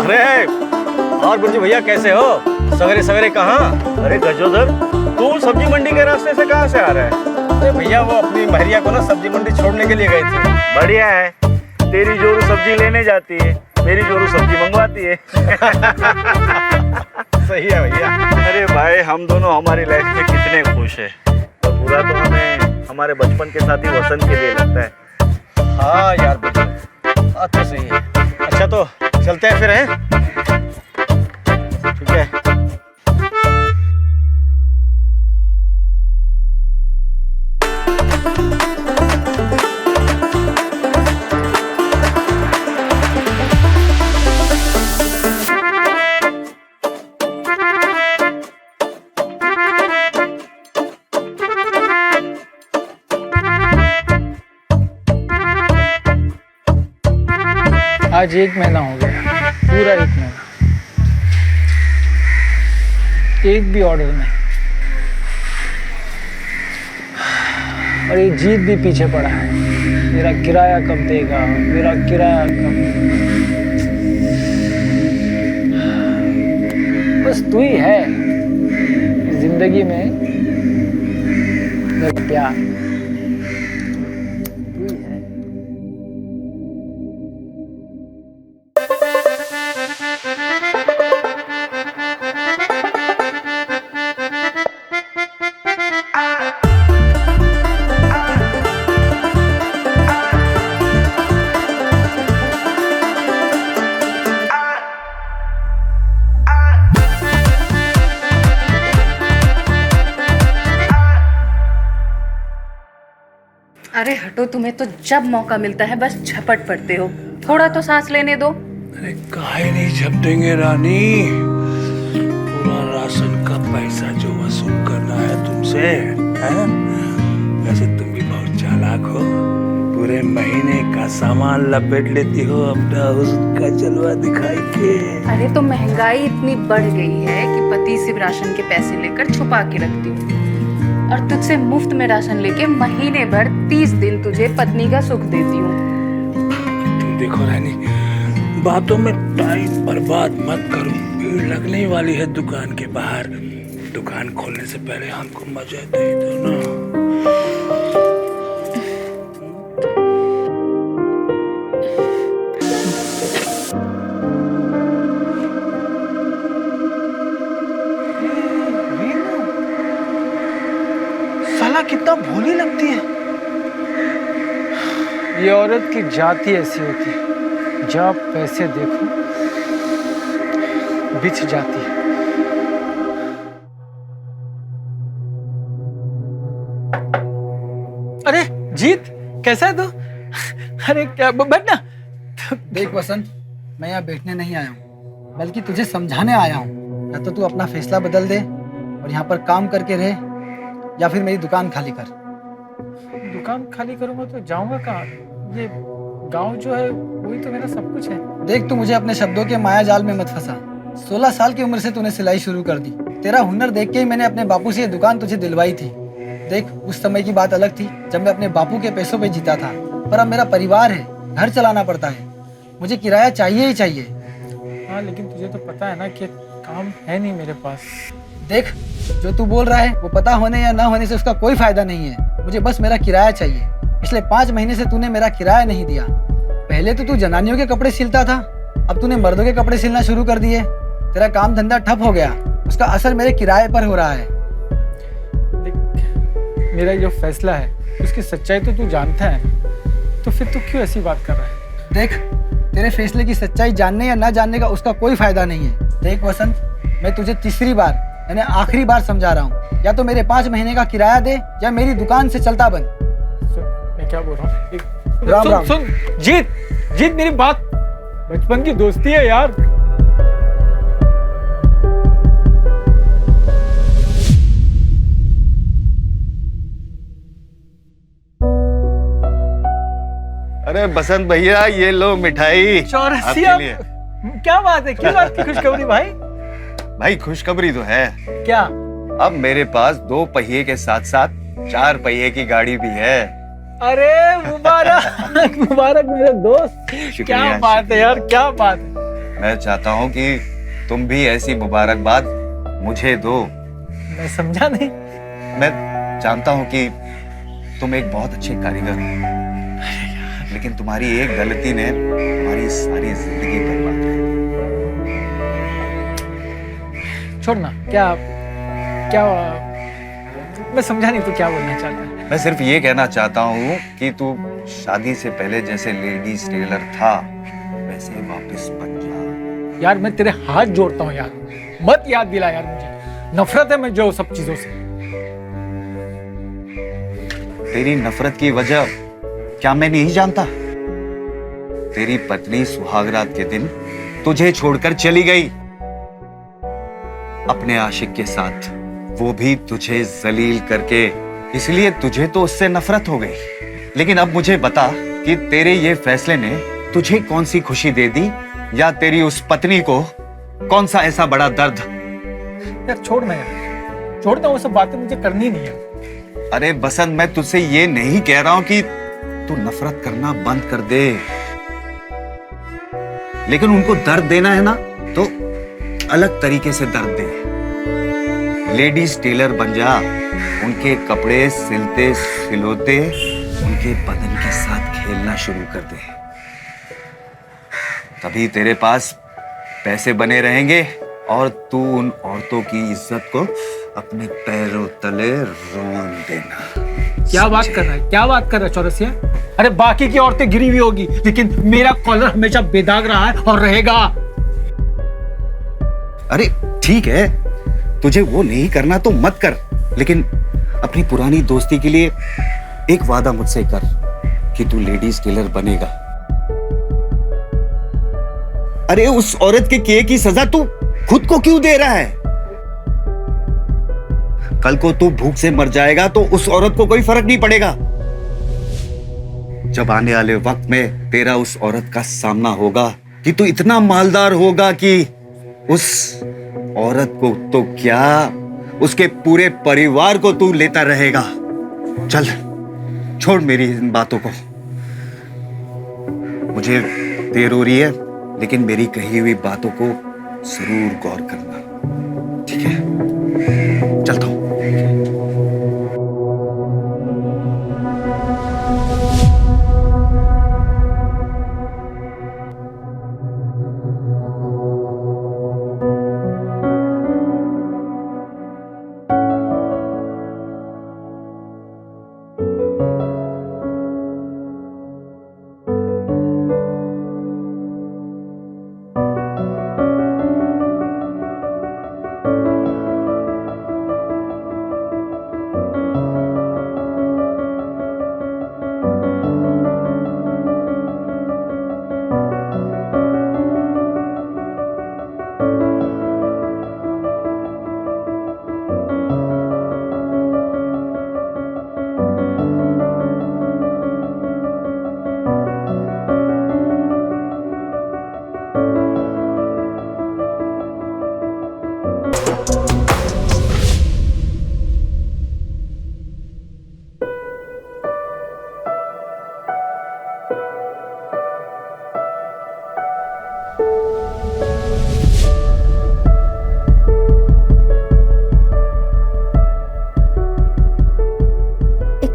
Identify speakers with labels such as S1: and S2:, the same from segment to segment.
S1: अरे और गुरुजी भैया कैसे हो? सवेरे सवेरे कहाँ?
S2: अरे गजोदर, तू सब्जी मंडी के रास्ते से कहाँ से आ रहा है?
S1: अरे भैया वो अपनी महरिया को ना सब्जी मंडी छोड़ने के लिए गए थे।
S2: बढ़िया है, तेरी जोरू सब्जी लेने जाती है, मेरी जोरू सब्जी मंगवाती है।
S1: सही है भैया।
S2: अरे भाई, हम दोनों हमारी लाइफ में कितने खुश हैं। और बुरा तो हमें हमारे बचपन के साथी वसंत के लिए लगता है।
S1: हाँ यार बात तो सही है। अच्छा तो चलते हैं फिर, हैं? ठीक है।
S3: आज 1 महीना हो गया, पूरा 1 महीना, एक भी ऑर्डर नहीं। और ये जीत भी पीछे पड़ा है, मेरा किराया कब देगा, मेरा किराया कब। बस तू ही है जिंदगी में मेरा प्यार।
S4: अरे हटो, तुम्हें तो जब मौका मिलता है बस झपट पड़ते हो। थोड़ा तो सांस लेने दो।
S5: अरे काहे नहीं झपटेंगे रानी, पूरा राशन का पैसा जो वसूल करना है तुमसे, हैं? वैसे तुम भी बहुत चालाक हो, पूरे महीने का सामान लपेट लेती हो अपना हुस्न का जलवा दिखाई के।
S4: अरे तो महंगाई इतनी बढ़ गई है कि पति से राशन के पैसे लेकर छुपा के रखती हूँ, और तुझसे मुफ्त में राशन लेके महीने भर 30 दिन तुझे पत्नी का सुख देती हूँ।
S5: तुम देखो रानी, बातों में टाइम बर्बाद मत करो, भीड़ लगने वाली है दुकान के बाहर। दुकान खोलने से पहले हमको मजा दे दो ना।
S3: साला कितना भोली लगती है। ये औरत की जाति ऐसी होती है, जब पैसे देखो बिछ जाती है। अरे जीत, कैसा है तू? अरे क्या बैठना।
S6: देख वसंत, मैं यहाँ बैठने नहीं आया हूँ, बल्कि तुझे समझाने आया हूँ। या तो तू अपना फैसला बदल दे और यहाँ पर काम करके रहे, या फिर मेरी दुकान खाली कर।
S3: दुकान खाली करूंगा तो जाऊंगा कहाँ? ये गांव जो है वही तो मेरा सब कुछ है।
S6: देख, तू मुझे अपने शब्दों के माया जाल में मत फंसा। 16 साल की उम्र से तूने सिलाई शुरू कर दी। तेरा हुनर देख के ही मैंने अपने बापू से ये दुकान तुझे दिलवाई थी। देख, उस समय की बात अलग थी जब मैं अपने बापू के पैसों पे जीता था, पर अब मेरा परिवार है, घर चलाना पड़ता है, मुझे किराया चाहिए ही चाहिए।
S3: हाँ, लेकिन तुझे तो पता है ना कि काम है नहीं मेरे पास।
S6: देख, जो तू बोल रहा है वो पता होने या ना होने से उसका कोई फायदा नहीं है। मुझे बस मेरा किराया चाहिए। पिछले 5 महीने से तूने मेरा किराया नहीं दिया। पहले तो तू जनानियों के कपड़े सिलता था, अब तूने मर्दों के कपड़े सिलना शुरू कर दिए। तेरा काम धंधा ठप हो गया, उसका असर मेरे किराए पर हो रहा है।
S3: मेरा जो फैसला है उसकी सच्चाई तो तू जानता है, तो फिर तू क्यों ऐसी बात कर रहा है?
S6: देख, तेरे फैसले की सच्चाई जानने या ना जानने का उसका कोई फायदा नहीं है। देख वसंत, मैं तुझे तीसरी बार यानी आखिरी बार समझा रहा हूँ, या तो मेरे 5 महीने का किराया दे या मेरी दुकान से चलता बन।
S3: मैं क्या बोल रहा हूँ?
S6: राम राम।
S3: सुन जीत मेरी बात, बचपन की दोस्ती है यार।
S1: अरे बसंत भैया, ये लो मिठाई
S3: चौरसिया,
S1: आपके लिए।
S3: क्या बात है, किस बात की खुशखबरी भाई?
S1: भाई खुशखबरी तो है,
S3: क्या?
S1: अब मेरे पास 2 पहिए के साथ साथ 4 पहिए की गाड़ी भी है।
S3: अरे मुबारक मुबारक मेरे दोस्त।
S1: शुक्रिया,
S3: क्या बात है यार, क्या बात है।
S2: मैं चाहता हूँ कि तुम भी ऐसी मुबारकबाद मुझे दो।
S3: मैं समझा नहीं।
S2: मैं जानता हूँ कि तुम एक बहुत अच्छे कारीगर हो, लेकिन तुम्हारी एक गलती ने तुम्हारी सारी जिंदगी बर्बाद कर दी।
S3: छोड़ ना। क्या क्या मैं समझा नहीं, तू क्या बोलना चाहता है?
S2: मैं सिर्फ ये कहना चाहता हूँ कि तू शादी से पहले जैसे लेडीज टेलर था वैसे वापस बन जा।
S3: यार मैं तेरे हाथ जोड़ता हूँ यार, मत याद दिला यार, मुझे नफरत है मुझे वो सब चीजों से।
S2: तेरी नफरत की वजह क्या मैं नहीं जानता? तेरी पत्नी सुहागरात के दिन तुझे छोड़कर चली गई अपने आशिक के साथ, वो भी तुझे जलील करके। इसलिए तुझे तो उससे नफरत हो गई। लेकिन अब मुझे बता कि तेरे ये फैसले ने तुझे कौन सी खुशी दे दी, या तेरी उस पत्नी को कौन सा ऐसा बड़ा दर्द?
S3: यार छोड़ ना यार, छोड़ता हूँ, वो सब बातें मुझे करनी नहीं है।
S2: अरे बसंत, मैं तुझसे ये नहीं कह रहा हूं कि तू नफरत करना बंद कर दे, लेकिन उनको दर्द देना है ना तो अलग तरीके से दर्द दे। लेडीज टेलर बन जा, उनके कपड़े सिलते सिलोते उनके बदन के साथ खेलना शुरू कर दे। तभी तेरे पास पैसे बने रहेंगे और तू उन औरतों की इज्जत को अपने पैरों तले रोन देना।
S3: क्या बात कर रहा है, क्या बात कर रहा है चौरसिया? अरे बाकी की औरतें गिरी हुई होगी, लेकिन मेरा कॉलर हमेशा बेदाग रहा है और रहेगा।
S2: अरे ठीक है, तुझे वो नहीं करना तो मत कर, लेकिन अपनी पुरानी दोस्ती के लिए एक वादा मुझसे कर कि तू लेडीज टेलर बनेगा। अरे उस औरत के किए की सजा तू खुद को क्यों दे रहा है? कल को तू भूख से मर जाएगा तो उस औरत को कोई फर्क नहीं पड़ेगा। जब आने वाले वक्त में तेरा उस औरत का सामना होगा कि तू इतना मालदार होगा कि उस औरत को तो क्या, उसके पूरे परिवार को तू लेता रहेगा। चल छोड़ मेरी इन बातों को, मुझे देर हो रही है, लेकिन मेरी कही हुई बातों को जरूर गौर करना, ठीक है? चलता हूं।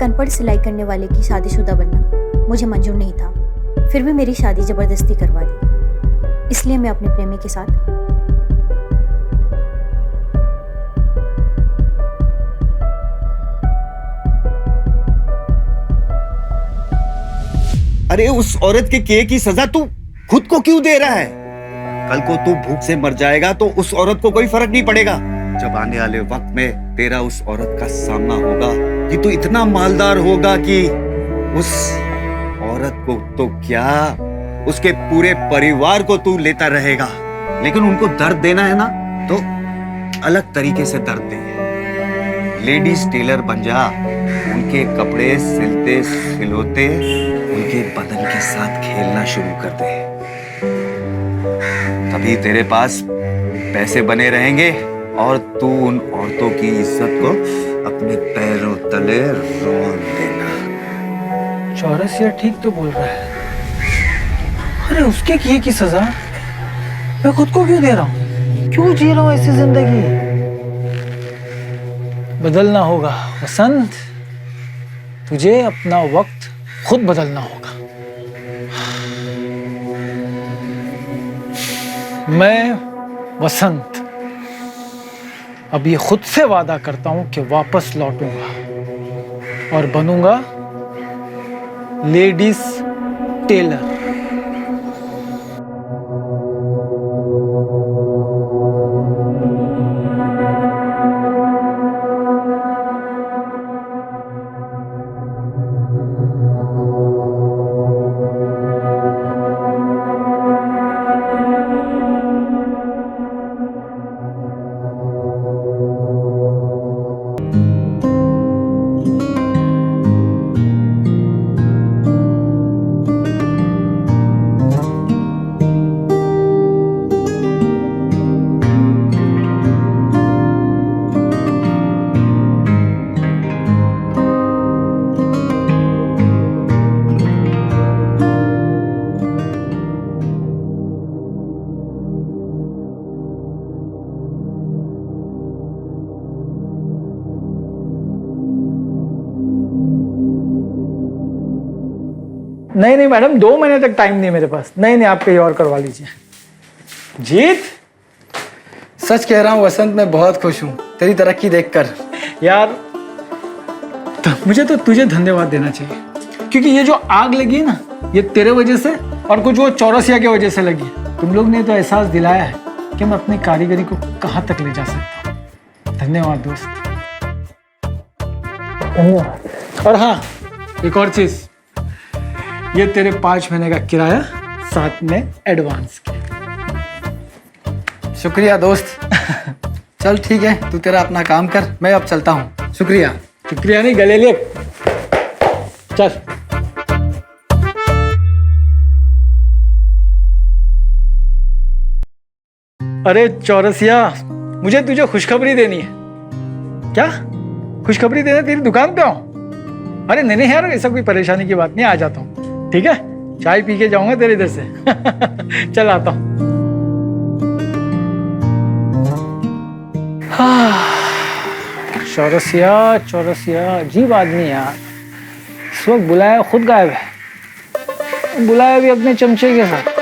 S7: अनपढ़ सिलाई करने वाले की शादीशुदा बनना मुझे मंजूर नहीं था, फिर भी मेरी शादी जबरदस्ती करवा दी। इसलिए मैं अपने प्रेमी के साथ
S2: अरे उस औरत के किए की सजा तू खुद को क्यों दे रहा है? कल को तू भूख से मर जाएगा तो उस औरत को कोई फर्क नहीं पड़ेगा। जब आने वाले वक्त में तेरा उस औरत का सामना होगा कि तू इतना मालदार होगा कि उस औरत को तो क्या, उसके पूरे परिवार को तू लेता रहेगा। लेकिन उनको दर्द देना है ना तो अलग तरीके से दर्द दे। लेडीज टेलर बन जा, उनके कपड़े सिलते सिलोते उनके बदन के साथ खेलना शुरू कर दे। तभी तेरे पास पैसे बने रहेंगे और तू उन औरतों की इज्जत को अपने पैरों तले रोन देना।
S3: चौरसिया ठीक तो बोल रहा है। अरे उसके किए की सजा मैं खुद को क्यों दे रहा हूँ? क्यों जी रहा हूँ ऐसी जिंदगी? बदलना होगा वसंत, तुझे अपना वक्त खुद बदलना होगा। मैं वसंत अब ये खुद से वादा करता हूं कि वापस लौटूंगा और बनूंगा लेडीज टेलर। नहीं नहीं मैडम, 2 महीने तक टाइम नहीं है मेरे पास। नहीं आप कहीं और करवा लीजिए। जीत,
S6: सच कह रहा हूँ वसंत, मैं बहुत खुश हूँ तेरी तरक्की देखकर।
S3: यार तो मुझे तो तुझे धन्यवाद देना चाहिए, क्योंकि ये जो आग लगी है ना, ये तेरे वजह से और कुछ वो चौरसिया की वजह से लगी है। तुम लोग ने तो एहसास दिलाया है कि मैं अपनी कारीगरी को कहाँ तक ले जा सकता हूँ। धन्यवाद दोस्त, धन्यवाद। और हाँ, एक और चीज, ये तेरे 5 महीने का किराया साथ में एडवांस के।
S6: शुक्रिया दोस्त। चल ठीक है, तू तेरा अपना काम कर, मैं अब चलता हूँ। शुक्रिया।
S3: शुक्रिया नहीं, गले ले। चल। अरे चौरसिया, मुझे तुझे खुशखबरी देनी है। क्या खुशखबरी देना? तेरी दुकान पे आऊं? अरे नहीं यार, ऐसा कोई परेशानी की बात नहीं, आ जाता हूँ। ठीक है, चाय पी के जाऊंगा तेरे इधर से। चल आता हूँ। चौरसिया अजीब आदमी यार। इस वक्त बुलाया खुद गायब है, बुलाया भी अपने चमचे के साथ।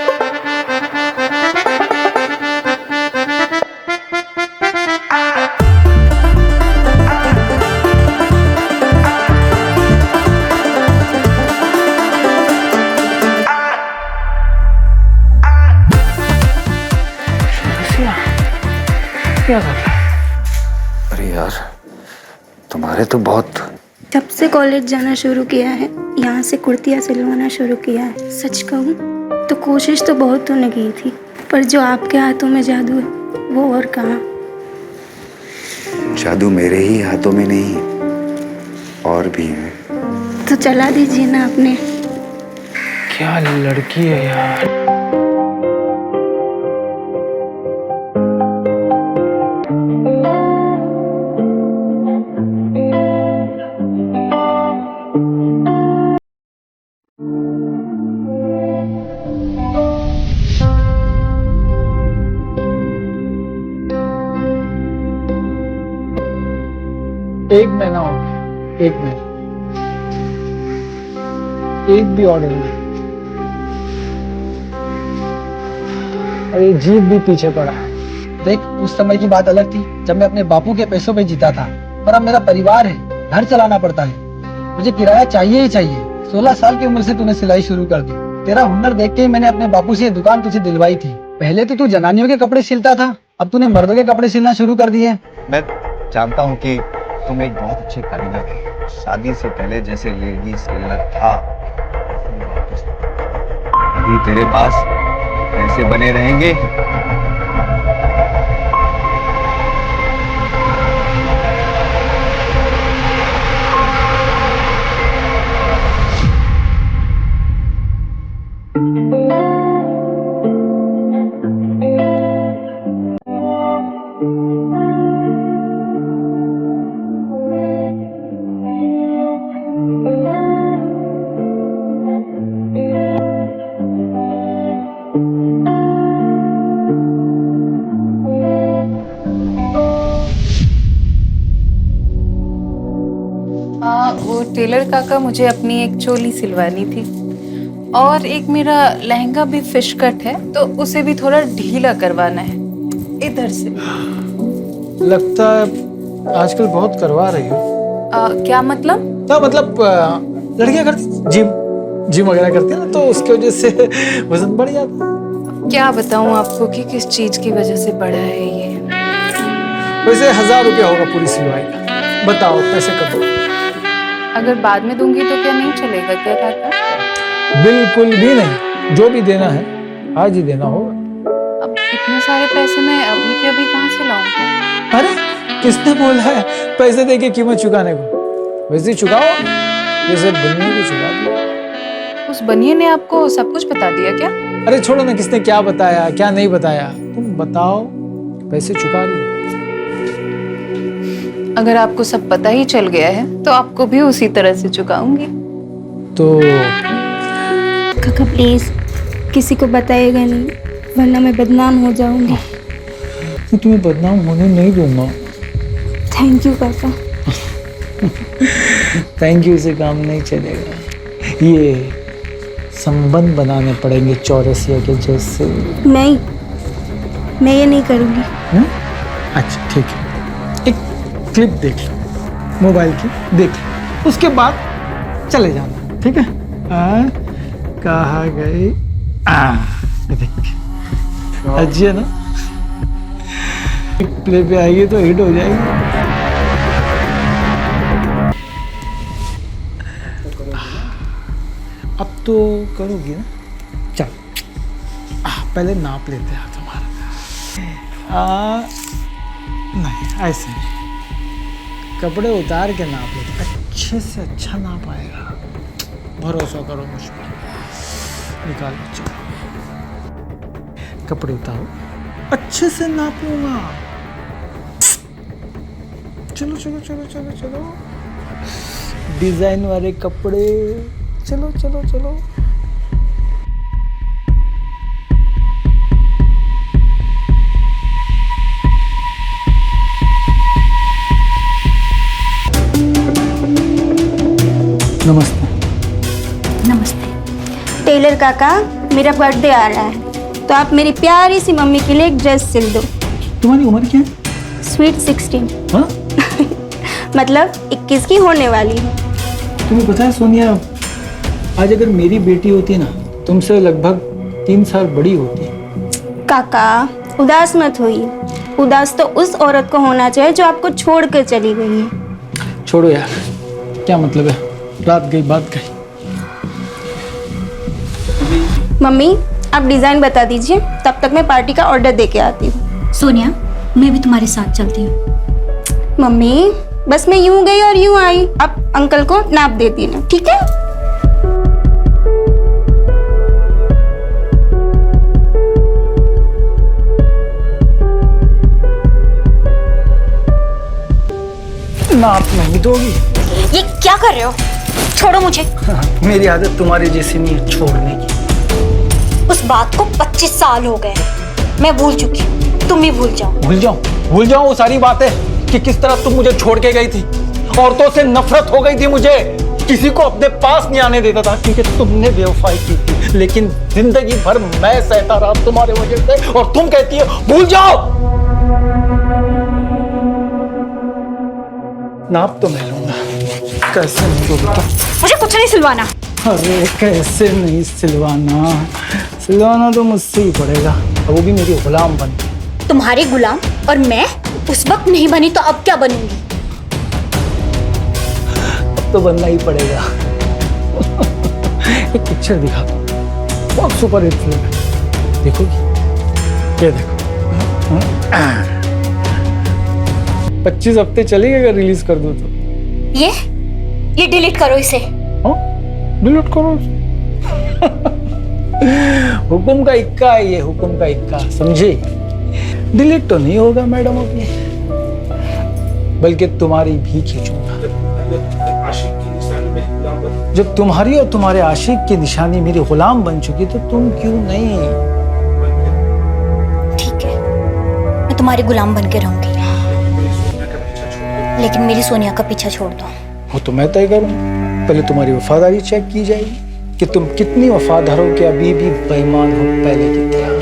S3: क्या कर रहा है?
S2: अरे यार, तुम्हारे तो बहुत।
S8: जब से कॉलेज जाना शुरू किया है, यहाँ से कुर्तियाँ सिलवाना शुरू किया है, सच कहूँ तो कोशिश तो बहुत तूने की थी, पर जो आपके हाथों में जादू है वो और कहाँ।
S2: जादू मेरे ही हाथों में नहीं, और भी है।
S8: तो चला दीजिए ना अपने।
S3: क्या लड़की है यार। एक महीना हो गया, 1 महीना, एक भी ऑर्डर नहीं। अरे जीत भी पीछे पड़ा है।
S6: देख, उस समय की बात अलग थी जब मैं अपने बापू के पैसों पे जीता था, पर अब मेरा परिवार है, घर चलाना पड़ता है, मुझे किराया चाहिए ही चाहिए। 16 साल की उम्र से तूने सिलाई शुरू कर दी। तेरा हुनर देख के ही मैंने अपने बापू से ये दुकान तुझे दिलवाई थी। पहले तो तू जनानियों के कपड़े सिलता था, अब तूने मर्दों के कपड़े सिलना शुरू कर दिए।
S2: मैं जानता हूँ कि तुम एक बहुत अच्छे कारीगर हो। शादी से पहले जैसे लेडीज टेलर था, अभी तेरे पास पैसे बने रहेंगे।
S4: टेलर काका मुझे अपनी एक चोली सिलवानी थी और एक मेरा लहंगा भी फिश कट है, तो उसे भी थोड़ा ढीला करवाना है इधर से।
S3: लगता है आजकल बहुत करवा रही हो।
S4: क्या मतलब?
S3: ना मतलब लड़कियां करती जिम वगैरह करती है ना, तो उसकी वजह से वजन बढ़ जाता है।
S4: क्या बताऊं आपको कि किस चीज की वजह से बढ़ा है ये।
S3: वैसे 1000 रुपया होगा पूरी सिलवाई का। बताओ पैसे कब दो?
S4: अगर बाद में दूंगी तो क्या नहीं चलेगा क्या काका?
S3: बिल्कुल भी नहीं, जो भी देना है आज ही देना होगा।
S4: अब इतने सारे पैसे मैं अभी के अभी कहाँ से लाऊं?
S3: अरे किसने बोला है पैसे देके कीमत चुकाने को? वैसे ही चुकाओ जैसे बनिए को चुका दिया।
S4: उस बनिए ने आपको सब कुछ बता दिया क्या?
S3: अरे छोड़ो ना, किसने क्या बताया क्या नहीं बताया, तुम बताओ पैसे चुका रही हो।
S4: अगर आपको सब पता ही चल गया है तो आपको भी उसी तरह से चुकाऊंगी।
S3: तो
S8: काका प्लीज किसी को बताइएगा नहीं, वरना मैं बदनाम हो जाऊंगी।
S3: मैं तुम्हें बदनाम होने नहीं दूंगा।
S8: थैंक यू काका।
S3: थैंक यू से काम नहीं चलेगा, ये संबंध बनाने पड़ेंगे चौरसिया के जैसे।
S8: नहीं, मैं ये नहीं करूंगी।
S3: अच्छा ठीक है, एक क्लिप देख लो मोबाइल की, देख लो, उसके बाद चले जाना, ठीक है? कहाँ गई? ये देख, अच्छी है ना? प्ले पे आएगी तो हिट हो जाएगी। अब तो करोगी ना? चल पहले नाप लेते हैं तुम्हारा। नहीं ऐसे नहीं, कपड़े उतार के नाप लेते, अच्छे से अच्छा नाप आएगा, भरोसा करो मुझ पर। निकालो, चलो कपड़े उतारो, अच्छे से नापूंगा। चलो चलो चलो चलो चलो, डिजाइन वाले कपड़े, चलो चलो चलो। नमस्ते।
S8: नमस्ते टेलर काका, मेरा बर्थडे आ रहा है तो आप मेरी प्यारी सी मम्मी के लिए एक ड्रेस सिल दो।
S3: तुम्हारी उम्र क्या है?
S8: स्वीट 16।
S3: हाँ?
S8: मतलब 21 की होने वाली है।
S3: तुम्हें पता है सोनिया, आज अगर मेरी बेटी होती ना, तुमसे लगभग 3 साल बड़ी होती।
S8: काका उदास मत होइए, उदास तो उस औरत को होना चाहिए जो आपको छोड़ कर चली गई है।
S3: छोड़ो यार, क्या मतलब है, रात गई बात गई।
S8: मम्मी आप डिजाइन बता दीजिए, तब तक मैं पार्टी का ऑर्डर दे के आती हूँ।
S7: सोनिया मैं भी तुम्हारे साथ चलती हूँ।
S8: मम्मी बस मैं यूं गई और यूं आई, अब अंकल को नाप देती ना, ठीक है?
S3: नाप नहीं दोगी?
S7: ये क्या कर रहे हो? छोड़ो मुझे।
S3: मेरी आदत तुम्हारी जैसी नहीं है छोड़ने की।
S7: उस बात को 25 साल हो गए, मैं भूल चुकी हूँ, तुम ही भूल जाओ।
S3: भूल जाऊं वो सारी बातें कि किस तरह तुम मुझे छोड़ के गई थी। औरतों से नफरत हो गई थी मुझे, किसी को अपने पास नहीं आने देता था क्योंकि तुमने बेवफाई की थी। लेकिन जिंदगी भर मैं सहता रहा तुम्हारे वजह से, और तुम कहती है भूल जाओ। नाप तो मैं लूंगा, कैसे नहीं दोगी तुम?
S7: मुझे कुछ नहीं सिलवाना।
S3: अरे कैसे नहीं सिलवाना, सिलवाना तो मुझसे ही पड़ेगा, वो भी मेरी गुलाम बन।
S7: तुम्हारी गुलाम? और मैं उस वक्त नहीं बनी तो अब क्या बनूंगी?
S3: अब तो बनना ही पड़ेगा। एक पिक्चर दिखा दो, बहुत सुपर हिट फिल्म है, देखोगी? ये देखो, 25 हफ्ते चलेगी अगर रिलीज कर दो तो।
S7: ये डिलीट करो इसे।
S3: डिलीट करो। हुक्म का इक्का है ये, हुक्म का इक्का, समझे? डिलीट तो नहीं होगा मैडम अपनी, बल्कि तुम्हारी भी खींचूंगा। जब तुम्हारी और तुम्हारे आशिक की निशानी मेरी गुलाम बन चुकी तो तुम क्यों नहीं?
S7: ठीक है, मैं तुम्हारी गुलाम बन के रहूंगी, लेकिन मेरी सोनिया का पीछा छोड़ दो।
S3: वो तो मैं तय करूँ। पहले तुम्हारी वफादारी चेक की जाएगी कि तुम कितनी वफादार हो, कि अभी भी बेईमान हो पहले की तरह।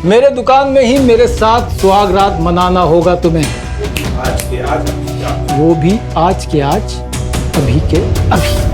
S3: मेरे दुकान में ही मेरे साथ सुहागरात मनाना होगा तुम्हें, वो भी आज के आज, अभी के अभी।